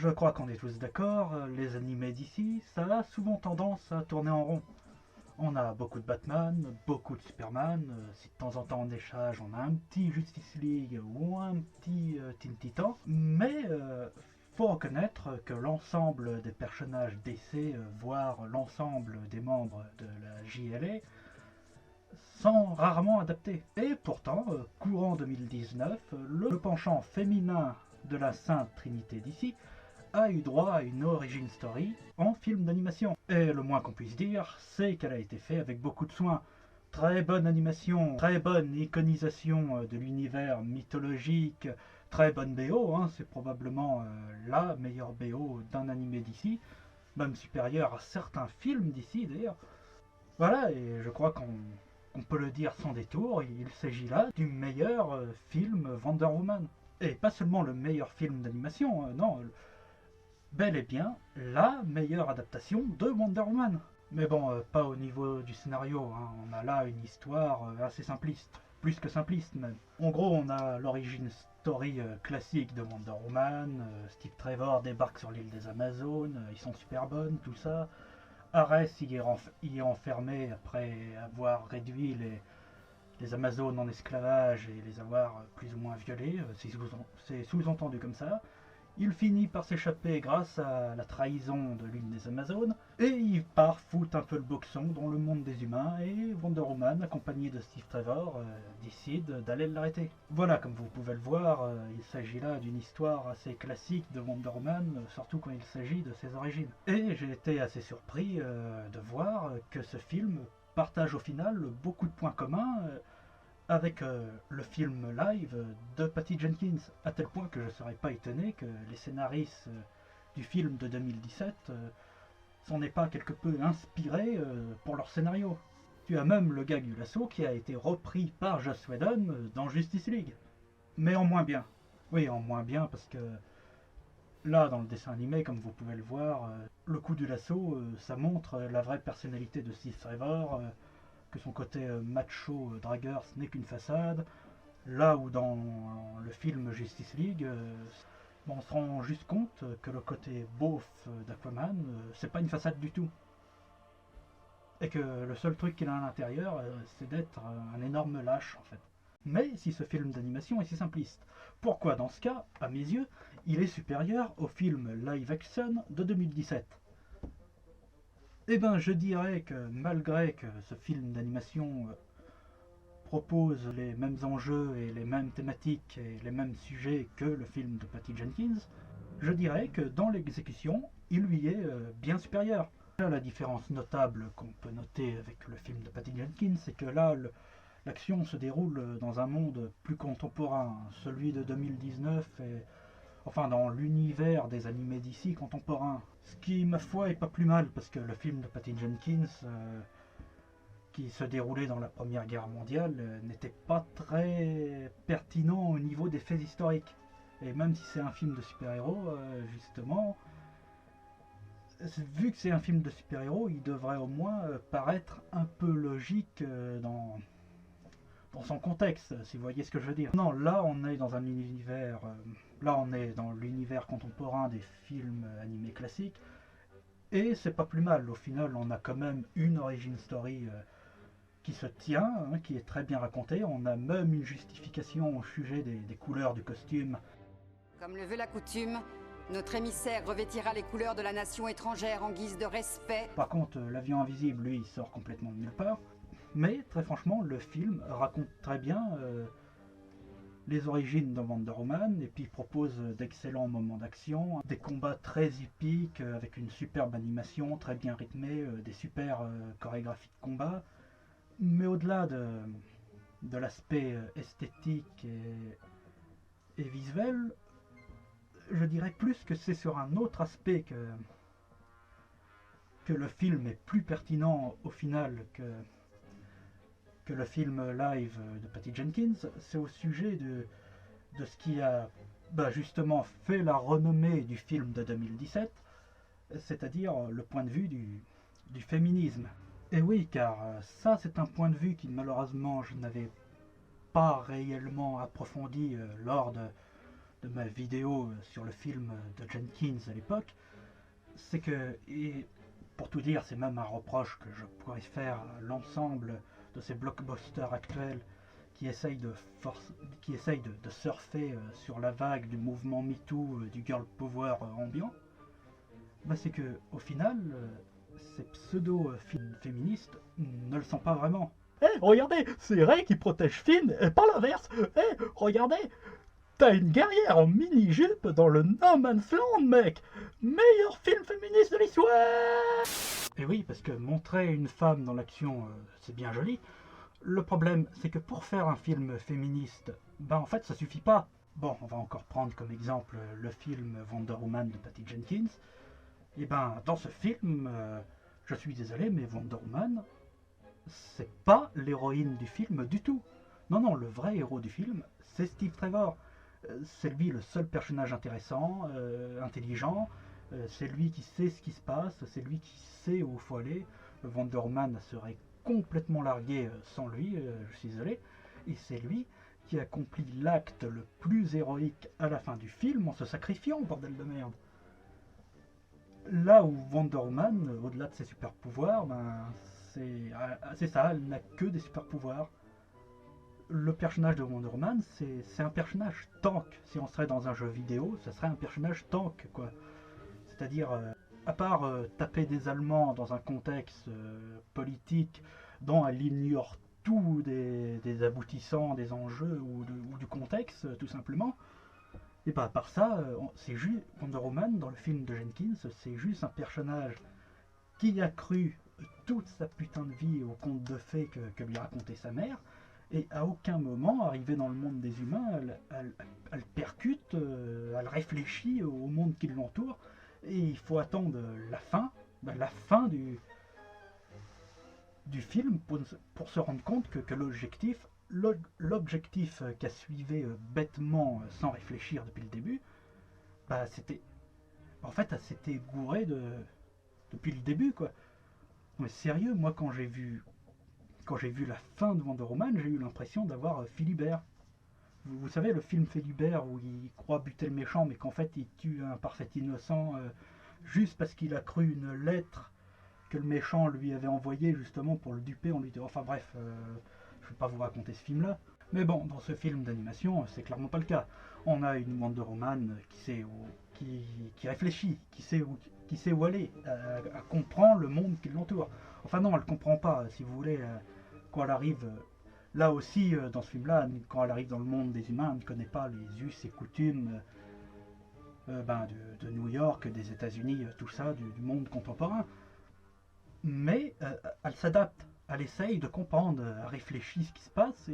Je crois qu'on est tous d'accord, les animés d'ici, ça a souvent tendance à tourner en rond. On a beaucoup de Batman, beaucoup de Superman, si de temps en temps on échange, on a un petit Justice League ou un petit Teen Titan, mais faut reconnaître que l'ensemble des personnages DC, voire l'ensemble des membres de la JLA, sont rarement adaptés. Et pourtant, courant 2019, le penchant féminin de la Sainte Trinité d'ici a eu droit à une origin story en film d'animation. Et le moins qu'on puisse dire, c'est qu'elle a été faite avec beaucoup de soin. Très bonne animation, très bonne iconisation de l'univers mythologique, très bonne BO, hein, c'est probablement la meilleure BO d'un animé d'ici, même supérieure à certains films d'ici d'ailleurs. Voilà, et je crois qu'on peut le dire sans détour, il s'agit là du meilleur film Wonder Woman. Et pas seulement le meilleur film d'animation, non, bel et bien la meilleure adaptation de Wonder Woman. Mais bon, pas au niveau du scénario, hein. On a là une histoire assez simpliste, plus que simpliste même. En gros, on a l'origine story classique de Wonder Woman, Steve Trevor débarque sur l'île des Amazones, ils sont super bonnes, tout ça. Ares y est enfermé après avoir réduit les Amazones en esclavage et les avoir plus ou moins violées, c'est sous-entendu comme ça. Il finit par s'échapper grâce à la trahison de l'une des Amazones, et il part foutre un peu le boxon dans le monde des humains, et Wonder Woman, accompagnée de Steve Trevor, décide d'aller l'arrêter. Voilà, comme vous pouvez le voir, il s'agit là d'une histoire assez classique de Wonder Woman, surtout quand il s'agit de ses origines. Et j'ai été assez surpris de voir que ce film partage au final beaucoup de points communs avec le film live de Patty Jenkins, à tel point que je ne serais pas étonné que les scénaristes du film de 2017 s'en aient pas quelque peu inspiré pour leur scénario. Tu as même le gag du lasso qui a été repris par Joss Whedon dans Justice League. Mais en moins bien. Oui, en moins bien parce que là, dans le dessin animé, comme vous pouvez le voir, le coup du lasso, ça montre la vraie personnalité de Steve Trevor, que son côté macho dragueur ce n'est qu'une façade, là où dans le film Justice League, on se rend juste compte que le côté beauf d'Aquaman, c'est pas une façade du tout. Et que le seul truc qu'il a à l'intérieur, c'est d'être un énorme lâche en fait. Mais si ce film d'animation est si simpliste, pourquoi dans ce cas, à mes yeux, il est supérieur au film live action de 2017? Eh ben, je dirais que malgré que ce film d'animation propose les mêmes enjeux et les mêmes thématiques et les mêmes sujets que le film de Patty Jenkins, je dirais que dans l'exécution, il lui est bien supérieur. La différence notable qu'on peut noter avec le film de Patty Jenkins, c'est que là, l'action se déroule dans un monde plus contemporain, celui de 2019, et enfin dans l'univers des animés d'ici contemporains. Ce qui, ma foi, est pas plus mal, parce que le film de Patty Jenkins, qui se déroulait dans la Première Guerre mondiale, n'était pas très pertinent au niveau des faits historiques. Et même si c'est un film de super-héros, justement, vu que c'est un film de super-héros, il devrait au moins paraître un peu logique dans son contexte, si vous voyez ce que je veux dire. Non, là on est dans un univers, là on est dans l'univers contemporain des films animés classiques, et c'est pas plus mal. Au final, on a quand même une origin story qui se tient, hein, qui est très bien racontée. On a même une justification au sujet des couleurs du costume. Comme le veut la coutume, notre émissaire revêtira les couleurs de la nation étrangère en guise de respect. Par contre, l'avion invisible, lui, il sort complètement de nulle part. Mais très franchement, le film raconte très bien les origines de Wonder Woman, et puis propose d'excellents moments d'action, des combats très épiques avec une superbe animation, très bien rythmée, des super chorégraphies de combat. Mais au-delà de l'aspect esthétique et visuel, je dirais plus que c'est sur un autre aspect que le film est plus pertinent au final que le film live de Patty Jenkins. C'est au sujet de ce qui a justement fait la renommée du film de 2017, c'est-à-dire le point de vue du féminisme. Et oui, car ça c'est un point de vue qui malheureusement je n'avais pas réellement approfondi lors de de ma vidéo sur le film de Jenkins à l'époque, c'est que, et pour tout dire, c'est même un reproche que je pourrais faire à l'ensemble de ces blockbusters actuels qui essayent de surfer sur la vague du mouvement MeToo, du girl power ambiant, bah c'est que au final, ces pseudo-films féministes ne le sont pas vraiment. Eh, regardez, c'est Ray qui protège Finn, et pas l'inverse. Eh, regardez, t'as une guerrière en mini-jupe dans le No Man's Land, mec. Meilleur film féministe de l'histoire. Et oui, parce que montrer une femme dans l'action, c'est bien joli. Le problème, c'est que pour faire un film féministe, ben en fait, ça suffit pas. Bon, on va encore prendre comme exemple le film Wonder Woman de Patty Jenkins. Et ben, dans ce film, je suis désolé, mais Wonder Woman, c'est pas l'héroïne du film du tout. Non, non, le vrai héros du film, c'est Steve Trevor. C'est lui le seul personnage intéressant, intelligent. C'est lui qui sait ce qui se passe, c'est lui qui sait où il faut aller. Wonder Woman serait complètement largué sans lui, je suis désolé. Et c'est lui qui accomplit l'acte le plus héroïque à la fin du film en se sacrifiant, bordel de merde. Là où Wonder Woman, au-delà de ses super pouvoirs, ben, c'est ça, elle n'a que des super pouvoirs. Le personnage de Wonder Woman, c'est un personnage tank. Si on serait dans un jeu vidéo, ça serait un personnage tank, quoi. C'est-à-dire, à part taper des Allemands dans un contexte politique dont elle ignore tout des aboutissants, des enjeux ou du contexte, tout simplement, et bah, à part ça, c'est juste Wonder Woman dans le film de Jenkins, c'est juste un personnage qui a cru toute sa putain de vie au conte de fées que lui racontait sa mère, et à aucun moment, arrivée dans le monde des humains, elle percute, elle réfléchit au monde qui l'entoure, et il faut attendre la fin du film pour se rendre compte que l'objectif qu'a suivi bêtement, sans réfléchir depuis le début, bah c'était. En fait, elle s'était gourée depuis le début, quoi. Mais sérieux, moi, quand j'ai vu la fin de Wonder Woman, j'ai eu l'impression d'avoir Philibert. Vous savez, le film Philibert où il croit buter le méchant, mais qu'en fait, il tue un parfait innocent juste parce qu'il a cru une lettre que le méchant lui avait envoyée justement pour le duper. On lui dit. Enfin bref, je ne vais pas vous raconter ce film-là. Mais bon, dans ce film d'animation, c'est clairement pas le cas. On a une Wonder Woman qui réfléchit, qui sait où aller, elle comprend le monde qui l'entoure. Enfin non, elle ne comprend pas, si vous voulez, quand elle arrive, là aussi, dans ce film-là, quand elle arrive dans le monde des humains, elle ne connaît pas les us et coutumes de New York, des États-Unis, tout ça, du monde contemporain. Mais elle s'adapte, elle essaye de comprendre, elle réfléchit ce qui se passe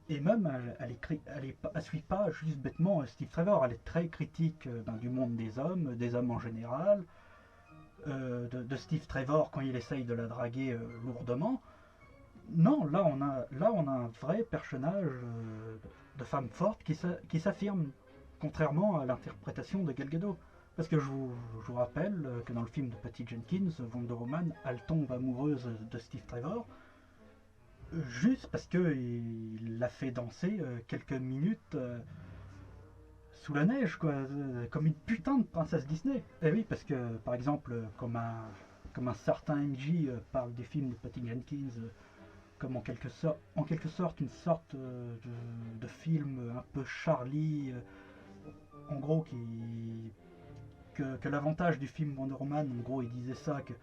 et même elle suit pas juste bêtement Steve Trevor, elle est très critique du monde des hommes en général, de Steve Trevor quand il essaye de la draguer lourdement. Non, là on a un vrai personnage de femme forte qui s'affirme, contrairement à l'interprétation de Gal Gadot. Parce que je vous rappelle que dans le film de Patty Jenkins, Wonder Woman, elle tombe amoureuse de Steve Trevor juste parce qu'il l'a fait danser quelques minutes sous la neige, quoi, comme une putain de princesse Disney. Et oui, parce que par exemple, comme un certain MJ parle des films de Patty Jenkins, comme en quelque sorte une sorte de film un peu Charlie, en gros que l'avantage du film Wonder Woman, en gros il disait ça, que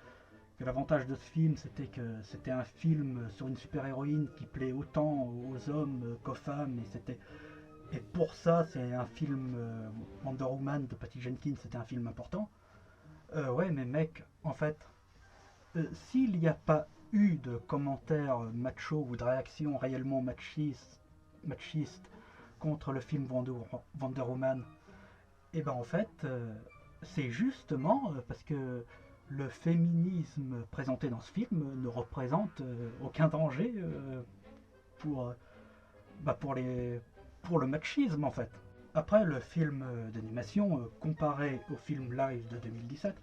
l'avantage de ce film c'était que c'était un film sur une super-héroïne qui plaît autant aux hommes qu'aux femmes, et pour ça c'est un film Wonder Woman de Patty Jenkins, c'était un film important. Ouais mais mec, en fait, s'il n'y a pas eu de commentaires macho ou de réactions réellement machistes contre le film Wonder Woman, et ben en fait, c'est justement parce que le féminisme présenté dans ce film ne représente aucun danger pour, pour le machisme en fait. Après, le film d'animation, comparé au film live de 2017,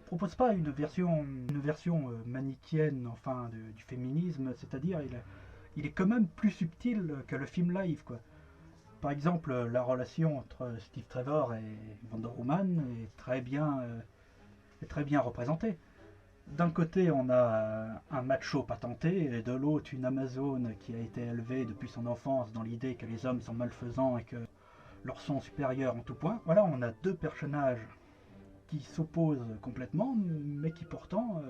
propose pas une version manichéenne enfin, du féminisme, c'est-à-dire il est quand même plus subtil que le film live, quoi. Par exemple, la relation entre Steve Trevor et Wonder Woman est très bien représentée. D'un côté, on a un macho patenté, et de l'autre, une Amazone qui a été élevée depuis son enfance dans l'idée que les hommes sont malfaisants et que leur sont supérieurs en tout point. Voilà, on a deux personnages qui s'opposent complètement, mais qui pourtant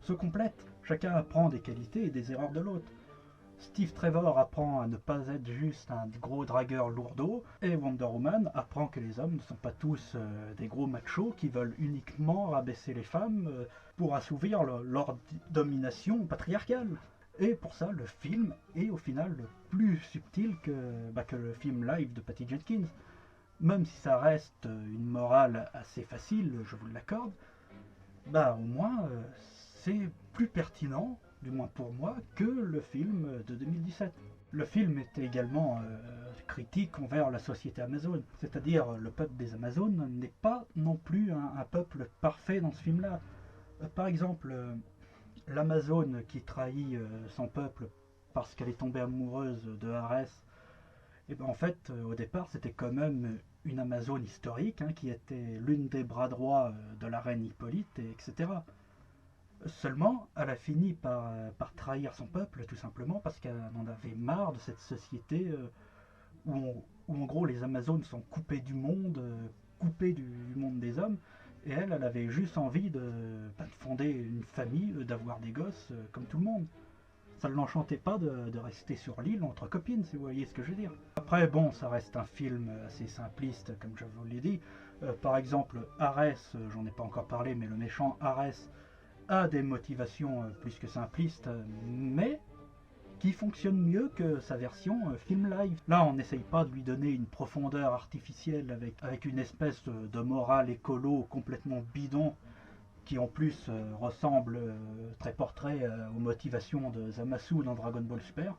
se complètent. Chacun apprend des qualités et des erreurs de l'autre. Steve Trevor apprend à ne pas être juste un gros dragueur lourdeau, et Wonder Woman apprend que les hommes ne sont pas tous des gros machos qui veulent uniquement rabaisser les femmes pour assouvir leur domination patriarcale. Et pour ça, le film est au final plus subtil que le film live de Patty Jenkins. Même si ça reste une morale assez facile, je vous l'accorde, au moins c'est plus pertinent, du moins pour moi, que le film de 2017. Le film était également critique envers la société amazone, c'est-à-dire le peuple des Amazones n'est pas non plus un peuple parfait dans ce film-là. Par exemple, l'Amazone qui trahit son peuple parce qu'elle est tombée amoureuse de Arès, et ben en fait, au départ, c'était quand même une Amazone historique qui était l'une des bras droits de la reine Hippolyte, etc. Seulement, elle a fini par trahir son peuple, tout simplement parce qu'elle en avait marre de cette société où en gros les Amazones sont coupées du monde, coupées du monde des hommes, et elle avait juste envie de fonder une famille, d'avoir des gosses comme tout le monde. Ça ne l'enchantait pas de rester sur l'île entre copines, si vous voyez ce que je veux dire. Après, bon, ça reste un film assez simpliste, comme je vous l'ai dit. Par exemple, Arès, j'en ai pas encore parlé, mais le méchant Arès a des motivations plus que simplistes, mais qui fonctionnent mieux que sa version film live. Là, on n'essaye pas de lui donner une profondeur artificielle avec une espèce de morale écolo complètement bidon, qui en plus ressemble très portrait aux motivations de Zamasu dans Dragon Ball Super.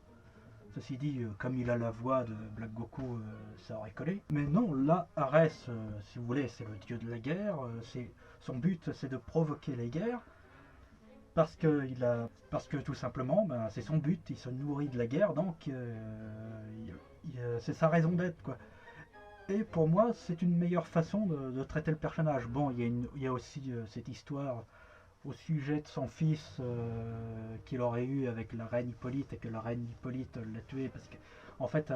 Ceci dit, comme il a la voix de Black Goku, ça aurait collé. Mais non, là, Arès, si vous voulez, c'est le dieu de la guerre. Son but, c'est de provoquer les guerres. Parce que tout simplement, c'est son but, il se nourrit de la guerre, donc c'est sa raison d'être, quoi. Et pour moi, c'est une meilleure façon de traiter le personnage. Bon, il y a aussi cette histoire au sujet de son fils qu'il aurait eu avec la reine Hippolyte, et que la reine Hippolyte l'a tué parce qu'en fait,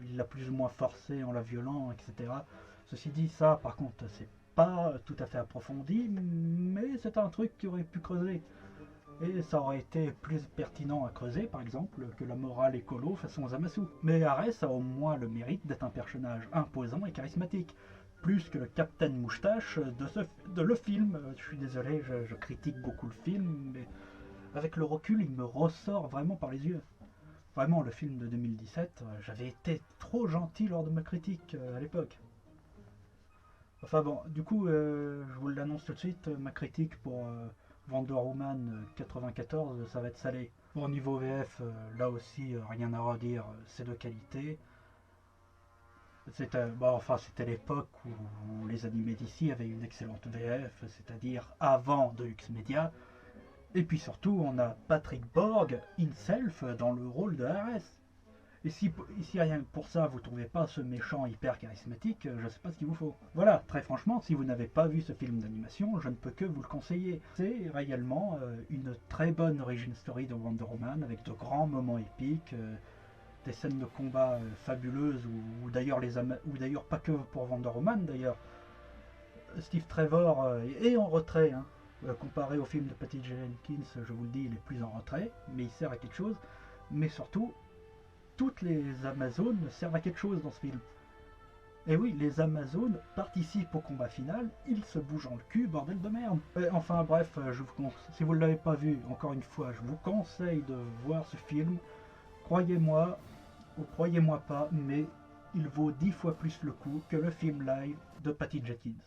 il l'a plus ou moins forcé en la violant, etc. Ceci dit, ça, par contre, c'est pas tout à fait approfondi, mais c'est un truc qui aurait pu creuser. Et ça aurait été plus pertinent à creuser, par exemple, que la morale écolo façon Zamasu. Mais Arès a au moins le mérite d'être un personnage imposant et charismatique, plus que le Capitaine Moustache de le film. Je suis désolé, je critique beaucoup le film, mais avec le recul, il me ressort vraiment par les yeux. Vraiment, le film de 2017, j'avais été trop gentil lors de ma critique à l'époque. Enfin bon, du coup, je vous l'annonce tout de suite, ma critique pour Wonder Woman 94, ça va être salé. Bon, niveau VF, là aussi, rien à redire, c'est de qualité. C'était l'époque où les animés d'ici avaient une excellente VF, c'est-à-dire avant de X-Media. Et puis surtout, on a Patrick Borg, himself, dans le rôle de Ares. Et si rien que pour ça, vous trouvez pas ce méchant hyper charismatique, je sais pas ce qu'il vous faut. Voilà, très franchement, si vous n'avez pas vu ce film d'animation, je ne peux que vous le conseiller. C'est réellement une très bonne origin story de Wonder Woman, avec de grands moments épiques, des scènes de combat fabuleuses, ou d'ailleurs pas que pour Wonder Woman d'ailleurs. Steve Trevor est en retrait, comparé au film de Patty Jenkins, je vous le dis, il est plus en retrait, mais il sert à quelque chose. Mais surtout, toutes les Amazones servent à quelque chose dans ce film. Et oui, les Amazones participent au combat final, ils se bougent en le cul, bordel de merde. Enfin bref, si vous ne l'avez pas vu, encore une fois, je vous conseille de voir ce film. Croyez-moi, ou croyez-moi pas, mais il vaut 10 fois plus le coup que le film live de Patty Jenkins.